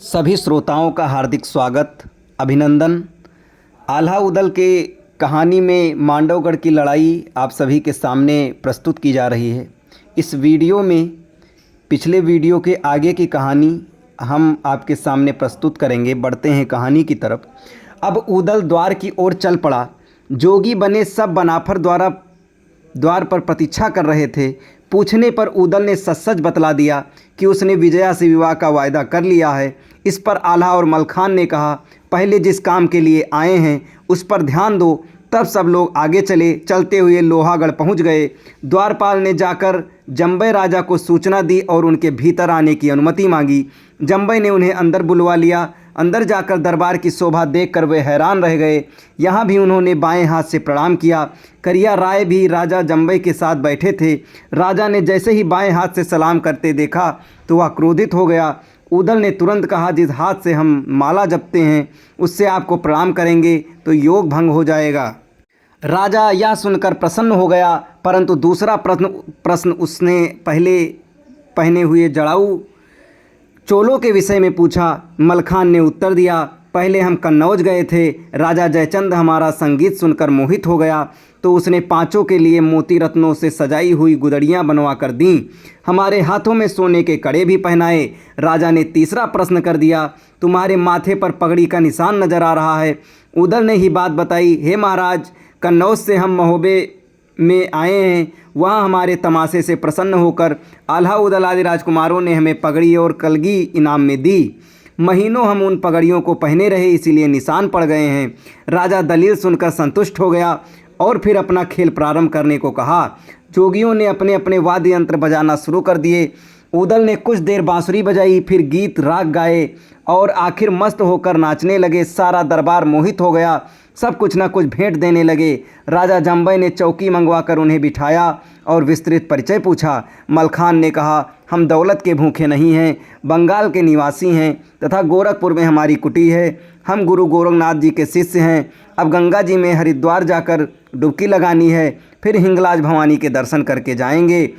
सभी श्रोताओं का हार्दिक स्वागत, अभिनंदन। आल्हा उदल के कहानी में मांडवगढ़ की लड़ाई आप सभी के सामने प्रस्तुत की जा रही है। इस वीडियो में पिछले वीडियो के आगे की कहानी हम आपके सामने प्रस्तुत करेंगे। बढ़ते हैं कहानी की तरफ। अब उदल द्वार की ओर चल पड़ा। जोगी बने सब बनाफर द्वार पर प्रतीक्षा कर रहे थे। पूछने पर उदल ने सच सच बतला दिया कि उसने विजया से विवाह का वायदा कर लिया है। इस पर आल्हा और मलखान ने कहा, पहले जिस काम के लिए आए हैं उस पर ध्यान दो। तब सब लोग आगे चले। चलते हुए लोहागढ़ पहुंच गए। द्वारपाल ने जाकर जंबई राजा को सूचना दी और उनके भीतर आने की अनुमति मांगी। जंबई ने उन्हें अंदर बुलवा लिया। अंदर जाकर दरबार की शोभा देखकर वे हैरान रह गए। यहाँ भी उन्होंने बाएं हाथ से प्रणाम किया। करिया राय भी राजा जंबई के साथ बैठे थे। राजा ने जैसे ही बाएं हाथ से सलाम करते देखा तो वह क्रोधित हो गया। उदल ने तुरंत कहा, जिस हाथ से हम माला जपते हैं उससे आपको प्रणाम करेंगे तो योग भंग हो जाएगा। राजा यह सुनकर प्रसन्न हो गया, परंतु दूसरा प्रश्न उसने पहले पहने हुए जड़ाऊ चोलों के विषय में पूछा। मलखान ने उत्तर दिया, पहले हम कन्नौज गए थे। राजा जयचंद हमारा संगीत सुनकर मोहित हो गया तो उसने पांचों के लिए मोती रत्नों से सजाई हुई गुदड़ियाँ बनवा कर दीं। हमारे हाथों में सोने के कड़े भी पहनाए। राजा ने तीसरा प्रश्न कर दिया, तुम्हारे माथे पर पगड़ी का निशान नजर आ रहा है। उदल ने ही बात बताई, हे महाराज, कन्नौज से हम महोबे में आए हैं। वहाँ हमारे तमाशे से प्रसन्न होकर आल्हा उदल आदि राजकुमारों ने हमें पगड़ी और कलगी इनाम में दी। महीनों हम उन पगड़ियों को पहने रहे, इसीलिए निशान पड़ गए हैं। राजा दलील सुनकर संतुष्ट हो गया और फिर अपना खेल प्रारंभ करने को कहा। जोगियों ने अपने अपने वाद्य यंत्र बजाना शुरू कर दिए। उदल ने कुछ देर बांसुरी बजाई, फिर गीत राग गाए और आखिर मस्त होकर नाचने लगे। सारा दरबार मोहित हो गया। सब कुछ न कुछ भेंट देने लगे। राजा जंबई ने चौकी मंगवाकर उन्हें बिठाया और विस्तृत परिचय पूछा। मलखान ने कहा, हम दौलत के भूखे नहीं हैं, बंगाल के निवासी हैं तथा गोरखपुर में हमारी कुटी है। हम गुरु गोरखनाथ जी के शिष्य हैं। अब गंगा जी में हरिद्वार जाकर डुबकी लगानी है, फिर हिंगलाज भवानी के दर्शन करके जाएंगे।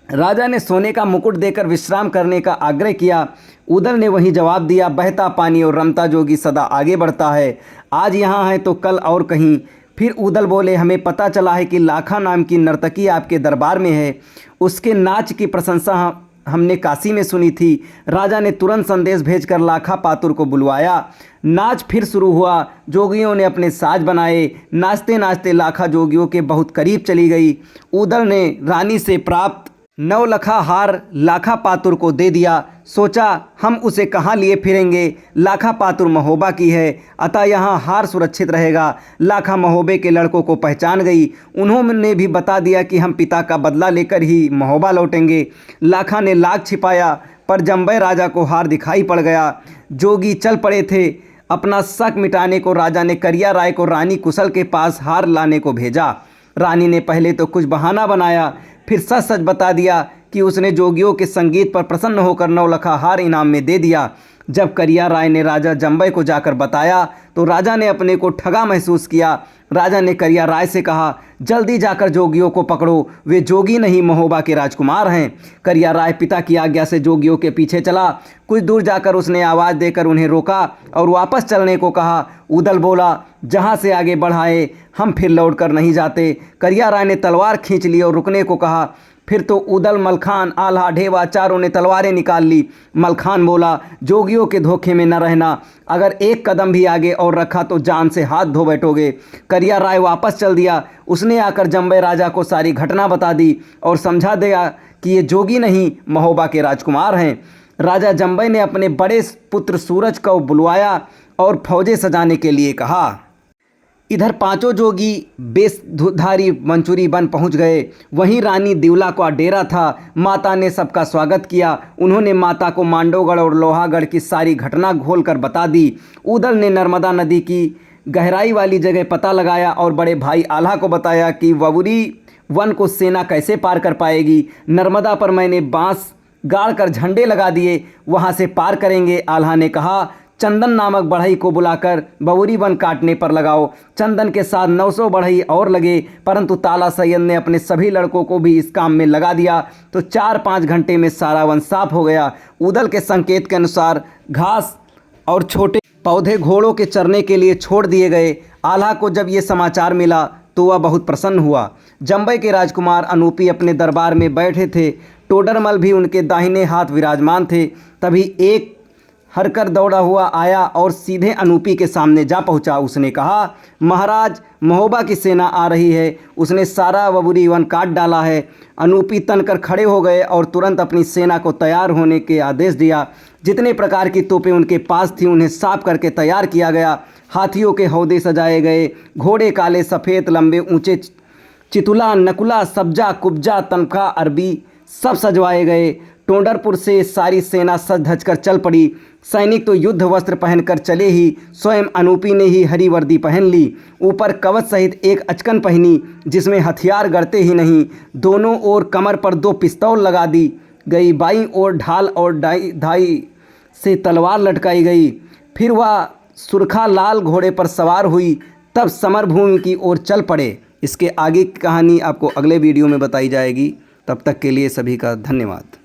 राजा ने सोने का मुकुट देकर विश्राम करने का आग्रह किया। उदल ने वही जवाब दिया, बहता पानी और रमता जोगी सदा आगे बढ़ता है। आज यहाँ है तो कल और कहीं। फिर उदल बोले, हमें पता चला है कि लाखा नाम की नर्तकी आपके दरबार में है। उसके नाच की प्रशंसा हमने काशी में सुनी थी। राजा ने तुरंत संदेश भेजकर लाखा पातुर को बुलवाया। नाच फिर शुरू हुआ। जोगियों ने अपने साज बनाए। नाचते नाचते लाखा जोगियों के बहुत करीब चली गई। उदल ने रानी से प्राप्त 9 लखा हार लाखा पातुर को दे दिया। सोचा, हम उसे कहाँ लिए फिरेंगे। लाखा पातुर महोबा की है, अतः यहाँ हार सुरक्षित रहेगा। लाखा महोबे के लड़कों को पहचान गई। उन्होंने भी बता दिया कि हम पिता का बदला लेकर ही महोबा लौटेंगे। लाखा ने लाख छिपाया पर जंबई राजा को हार दिखाई पड़ गया। जोगी चल पड़े थे। अपना शक मिटाने को राजा ने करिया राय को रानी कुशल के पास हार लाने को भेजा। रानी ने पहले तो कुछ बहाना बनाया, फिर सच सच बता दिया कि उसने जोगियों के संगीत पर प्रसन्न होकर 9 लखा हार इनाम में दे दिया। जब करिया राय ने राजा जंबई को जाकर बताया तो राजा ने अपने को ठगा महसूस किया। राजा ने करिया राय से कहा, जल्दी जाकर जोगियों को पकड़ो, वे जोगी नहीं महोबा के राजकुमार हैं। करिया राय पिता की आज्ञा से जोगियों के पीछे चला। कुछ दूर जाकर उसने आवाज़ देकर उन्हें रोका और वापस चलने को कहा। उदल बोला, जहाँ से आगे बढ़ाए हम फिर लौट कर नहीं जाते। करिया राय ने तलवार खींच ली और रुकने को कहा। फिर तो उदल, मलखान, आल्हा, ढेवा चारों ने तलवारें निकाल ली। मलखान बोला, जोगियों के धोखे में न रहना, अगर एक कदम भी आगे और रखा तो जान से हाथ धो बैठोगे। करिया राय वापस चल दिया। उसने आकर जंबई राजा को सारी घटना बता दी और समझा दिया कि ये जोगी नहीं महोबा के राजकुमार हैं। राजा जंबई ने अपने बड़े पुत्र सूरज को बुलवाया और फौजें सजाने के लिए कहा। इधर पांचों जोगी बेशधारी मंचूरी बन पहुंच गए। वहीं रानी दिवला का डेरा था। माता ने सबका स्वागत किया। उन्होंने माता को मांडवगढ़ और लोहागढ़ की सारी घटना घोल कर बता दी। उदल ने नर्मदा नदी की गहराई वाली जगह पता लगाया और बड़े भाई आल्हा को बताया कि ववुरी वन को सेना कैसे पार कर पाएगी। नर्मदा पर मैंने बांस गाड़ कर झंडे लगा दिए, वहाँ से पार करेंगे। आल्हा ने कहा, चंदन नामक बढ़ई को बुलाकर बबूरी वन काटने पर लगाओ। चंदन के साथ 900 बढ़ई और लगे, परंतु ताला सैयद ने अपने सभी लड़कों को भी इस काम में लगा दिया तो 4-5 घंटे में सारा वन साफ हो गया। उदल के संकेत के अनुसार घास और छोटे पौधे घोड़ों के चरने के लिए छोड़ दिए गए। आल्हा को जब ये समाचार मिला तो वह बहुत प्रसन्न हुआ। जंबई के राजकुमार अनूपी अपने दरबार में बैठे थे। टोडरमल भी उनके दाहिने हाथ विराजमान थे। तभी एक हरकर दौड़ा हुआ आया और सीधे अनूपी के सामने जा पहुंचा। उसने कहा, महाराज, महोबा की सेना आ रही है। उसने सारा बबूरी वन काट डाला है। अनूपी तनकर खड़े हो गए और तुरंत अपनी सेना को तैयार होने के आदेश दिया। जितने प्रकार की तोपें उनके पास थीं उन्हें साफ करके तैयार किया गया। हाथियों के हौदे सजाए गए। घोड़े काले सफ़ेद लंबे ऊंचे, चितुला, नकुला, सब्जा, कुब्जा, तनखा, अरबी सब सजवाए गए। टोंडरपुर से सारी सेना सज धज कर चल पड़ी। सैनिक तो युद्ध वस्त्र पहनकर चले ही, स्वयं अनूपी ने ही हरी वर्दी पहन ली, ऊपर कवच सहित एक अचकन पहनी जिसमें हथियार गड़ते ही नहीं। दोनों ओर कमर पर 2 पिस्तौल लगा दी गई। बाईं ओर ढाल और धाई से तलवार लटकाई गई। फिर वह सुरखा लाल घोड़े पर सवार हुई, तब समरभूमि की ओर चल पड़े। इसके आगे की कहानी आपको अगले वीडियो में बताई जाएगी। तब तक के लिए सभी का धन्यवाद।